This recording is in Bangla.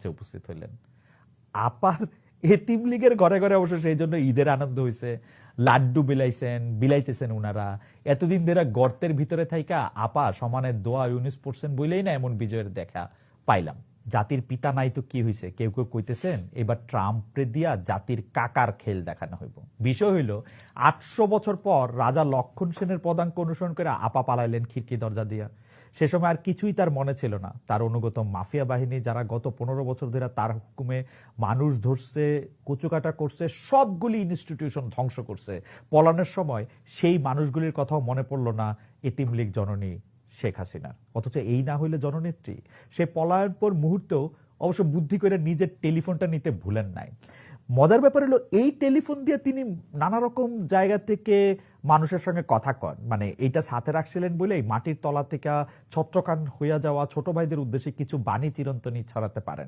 মঞ্চে উপস্থিত হইলেন। আপার এতিম লীগের ঘরে ঘরে অবশ্য সেই জন্য ঈদের আনন্দ হয়েছে, লাড্ডু বিলাইতেছেন উনারা। এতদিন ধরে গর্তের ভিতরে থাইকা আপা সমানে দোয়া ইউনিস পড়ছেন বইলেই না এমন বিজয়ের দেখা পাইলাম। জাতির পিতা নাই তো কি হয়েছে, কেউ কেউ কইতেছেন এবার ট্রাম্পে দিয়া জাতির কাকার খেল দেখানো হইব। বিষয় হইল ৮০০ বছর পর রাজা লক্ষণ সেনের পদাঙ্ক অনুসরণ করে আপা পালাইলেন খিড়কি দরজা দিয়া। সে সময় আর কিছুই তার মনে ছিল না। তার অনুগত মাফিয়া বাহিনী যারা গত ১৫ বছর ধরে তার হুকুমে মানুষ ধরছে, কুচুকাটা করছে, সবগুলি ইনস্টিটিউশন ধ্বংস করছে, পলানোর সময় সেই মানুষগুলির কথাও মনে পড়ল না এতিম লীগ জননী শেখ হাসিনার। অথচ এই না হইলে জননেত্রী, সে পলায়ন পর মুহূর্তেও অবশ্য বুদ্ধি করে নিজের টেলিফোনটা নিতে ভুলেন নাই। মজার ব্যাপার হলো এই টেলিফোন দিয়ে তিনি নানা রকম জায়গা থেকে মানুষের সঙ্গে কথা কন, মানে এইটা সাথে রাখছিলেন বলেই মাটির তলা থেকে ছত্রকান হইয়া যাওয়া ছোট ভাইদের উদ্দেশ্যে কিছু বাণী চিরন্তনী ছড়াতে পারেন।